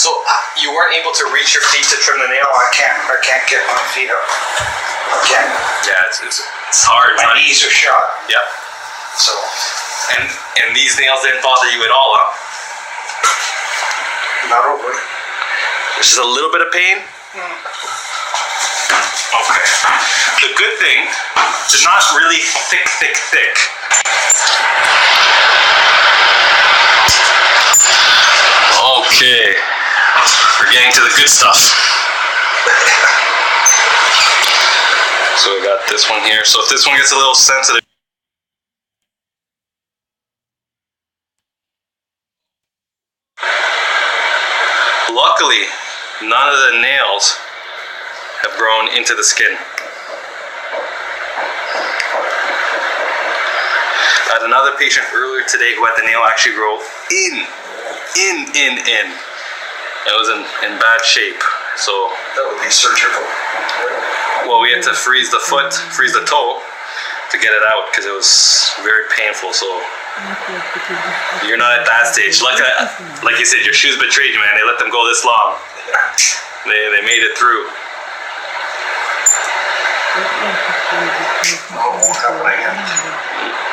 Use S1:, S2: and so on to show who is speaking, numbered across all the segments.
S1: So you weren't able to reach your feet to trim the nail?
S2: I can't get my feet up. I can't.
S1: Yeah, it's hard.
S2: My knees are shot.
S1: Yeah.
S2: So.
S1: And these nails didn't bother you at all, huh?
S2: Not overly.
S1: There's just a little bit of pain? Okay. The good thing, it's not really thick. Okay. We're getting to the good stuff. So we got this one here. So if this one gets a little sensitive, luckily, none of the nails have grown into the skin. I had another patient earlier today who had the nail actually grow in. It was in bad shape. So
S2: that would be surgical.
S1: Well, we had to freeze the foot, freeze the toe to get it out because it was very painful. So you're not at that stage. Like you said, your shoes betrayed you, man. They let them go this long. They made it through.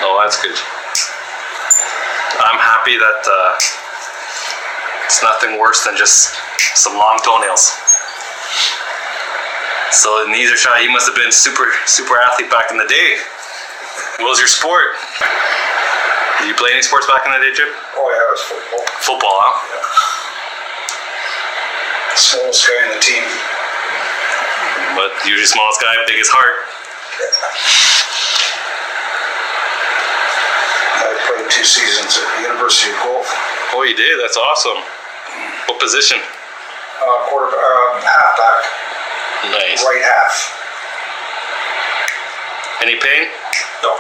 S1: Oh, that's good. I'm happy that it's nothing worse than just some long toenails. So neither shot. You must have been super athlete back in the day. What was your sport? Did you play any sports back in the day, Chip?
S2: Oh yeah, it was football.
S1: Football, huh?
S2: Yeah. Smallest guy in the team.
S1: But usually smallest guy, biggest heart.
S2: I played 2 seasons at the University of Guelph.
S1: Oh, you did? That's awesome. What position?
S2: Halfback.
S1: Nice.
S2: Right half.
S1: Any pain?
S2: No.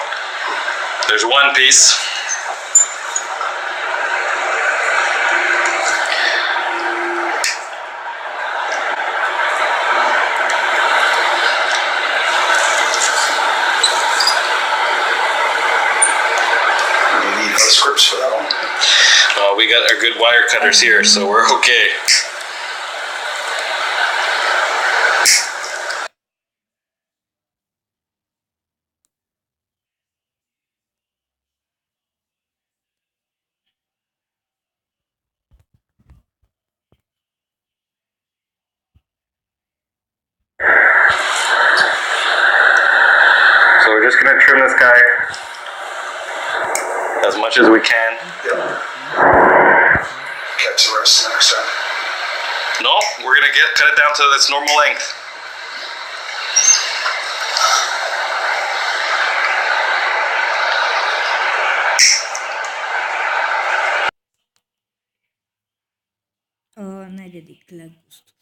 S1: There's one piece.
S2: You need scripts for that one.
S1: We got our good wire cutters here, so we're okay. So we're just gonna trim this guy as much as we can.
S2: Yep. Catch the rest next time.
S1: No, we're gonna cut it down to its normal length.
S3: A negyedik leggusztustalan.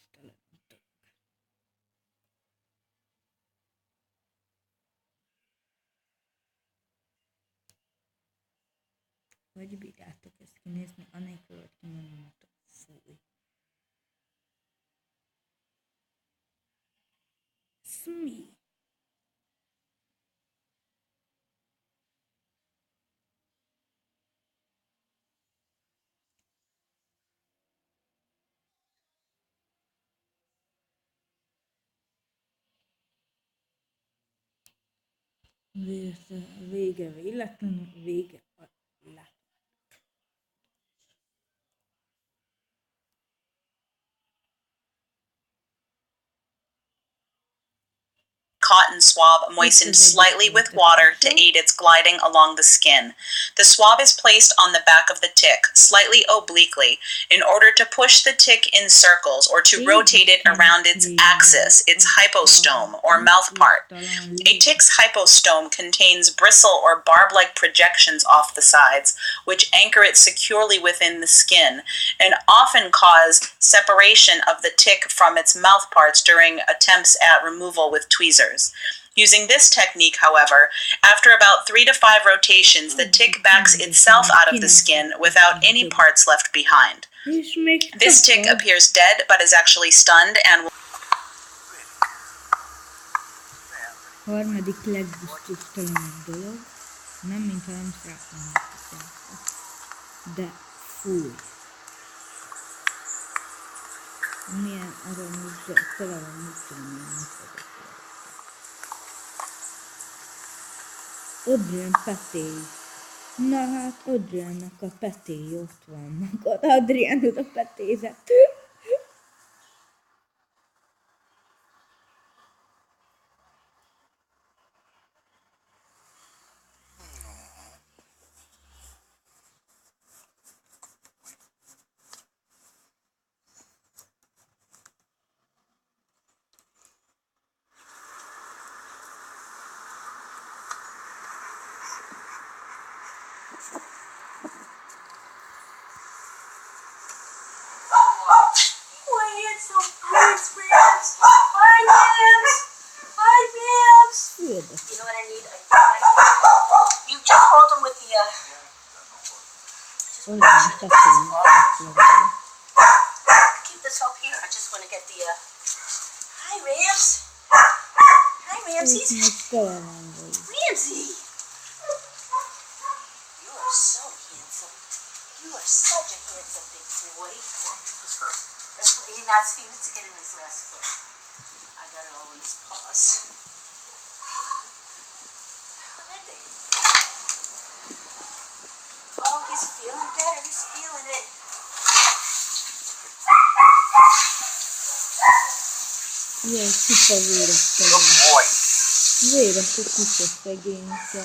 S3: Hogy bírjátok ezt kinézni, anélkül, hogy kimondanátok, fúj. Ez mi? Vége véletlenül, vége a lát.
S4: Cotton swab moistened slightly with water to aid its gliding along the skin. The swab is placed on the back of the tick, slightly obliquely, in order to push the tick in circles or to rotate it around its axis, its hypostome or mouth part. A tick's hypostome contains bristle or barb-like projections off the sides, which anchor it securely within the skin and often cause separation of the tick from its mouth parts during attempts at removal with tweezers. Using this technique, however, after about 3 to 5 rotations, the tick backs itself out of the skin without any parts left behind. This tick appears dead but is actually stunned and will...
S3: Harmadik leggusztustalanabb dolog, nem mintha nem szeretném megtisztelni, de fúj. Milyen aranyos, tele van mit Adrian petéi. Na hát Adriannak a petéi ott vannak. Adrian oda petézett.
S5: You know what I need? You just hold them with the.
S3: Adrian petéi.
S5: Keep this up here. I just want to get the. Hi, Rams. Hi, Ramses.
S3: Meg tele van vagy.
S5: Ramsey. You are so handsome. You are such a handsome big boy. You're not seeing to get in his last foot. I gotta always pause. Oh, he's feeling better. He's feeling it.
S3: Jaj, csupa véres szegény.
S2: Boy.
S3: Véres a kutya szegényke.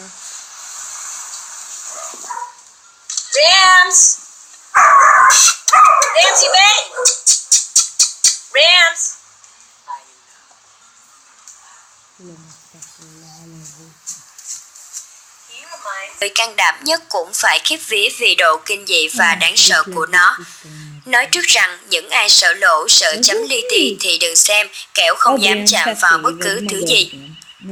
S5: Rams! Ramsey Bay! Rams!
S3: Lemeztek róla elevő.
S6: Người can đảm nhất cũng phải khiếp vía vì độ kinh dị và đáng sợ của nó. Nói trước rằng những ai sợ lỗ, sợ chấm li ti thì đừng xem, kẻo không dám chạm vào bất cứ thứ gì.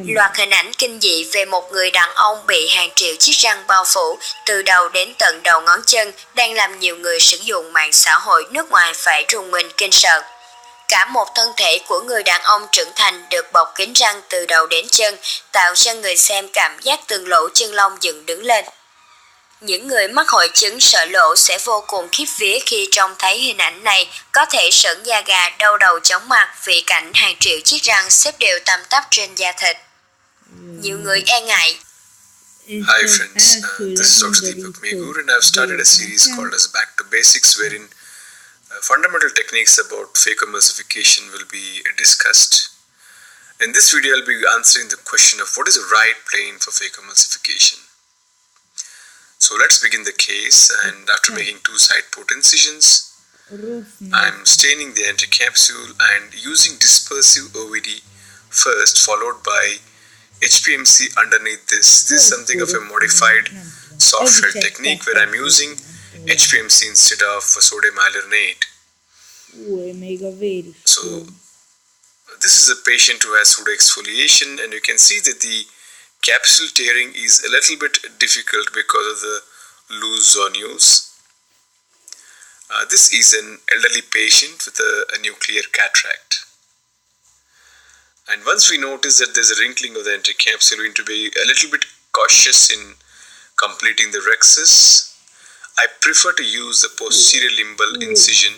S6: Loạt hình ảnh kinh dị về một người đàn ông bị hàng triệu chiếc răng bao phủ từ đầu đến tận đầu ngón chân đang làm nhiều người sử dụng mạng xã hội nước ngoài phải rùng mình kinh sợ. Cả một thân thể của người đàn ông trưởng thành được bọc kính răng từ đầu đến chân, tạo cho người xem cảm giác từng lỗ chân lông dựng đứng lên. Những người mắc hội chứng sợ lỗ sẽ vô cùng khiếp vía khi trông thấy hình ảnh này, có thể sởn da gà, đau đầu chóng mặt vì cảnh hàng triệu chiếc răng xếp đều tăm tắp trên da thịt. Nhiều người e ngại.
S2: Hi friends, this is Dr. Deepak Meghur and I've started a series called as Back to Basics wherein fundamental techniques about fake emulsification will be discussed. In this video I'll be answering the question of what is the right plane for fake emulsification. So let's begin the case, and after making 2 side port incisions, I'm staining the anti-capsule and using dispersive OVD first followed by HPMC underneath this. This is something of a modified soft shell technique where I'm using HPMC instead of sodium hyaluronate. So this is a patient who has pseudoexfoliation, and you can see that the capsule tearing is a little bit difficult because of the loose zonules. This is an elderly patient with a nuclear cataract. And once we notice that there's a wrinkling of the anticapsule, we need to be a little bit cautious in completing the rhexis. I prefer to use the posterior limbal incision.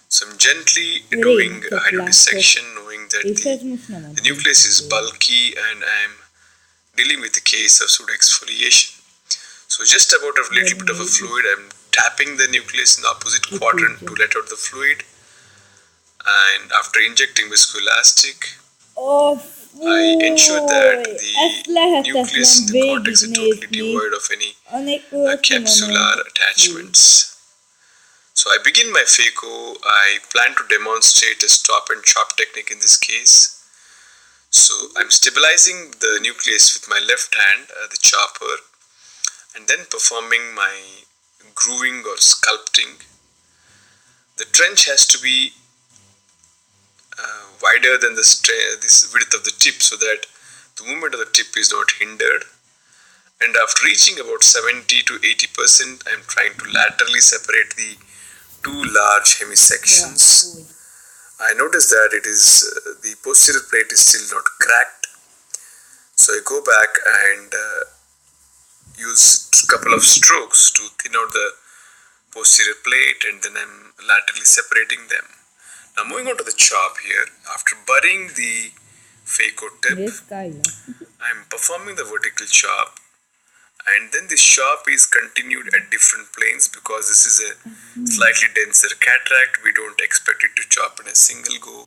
S2: So I'm gently doing a hydrodissection, knowing that the nucleus is bulky and I'm dealing with the case of pseudoexfoliation. So just about a little bit of a fluid, I'm tapping the nucleus in the opposite quadrant to let out the fluid. And after injecting viscoelastic, I ensure that the nucleus in the cortex is totally devoid of any capsular attachments. So I begin my phaco. I plan to demonstrate a stop and chop technique in this case. So I'm stabilizing the nucleus with my left hand, the chopper, and then performing my grooving or sculpting. The trench has to be wider than this width of the tip so that the movement of the tip is not hindered. And after reaching about 70 to 80%, I'm trying to laterally separate the 2 large hemisections. I notice that it is the posterior plate is still not cracked. So I go back and use a couple of strokes to thin out the posterior plate, and then I'm laterally separating them. Now moving on to the chop here. After burying the phaco tip, I'm performing the vertical chop, and then this chop is continued at different planes because this is a slightly denser cataract. We don't expect it to chop in a single go.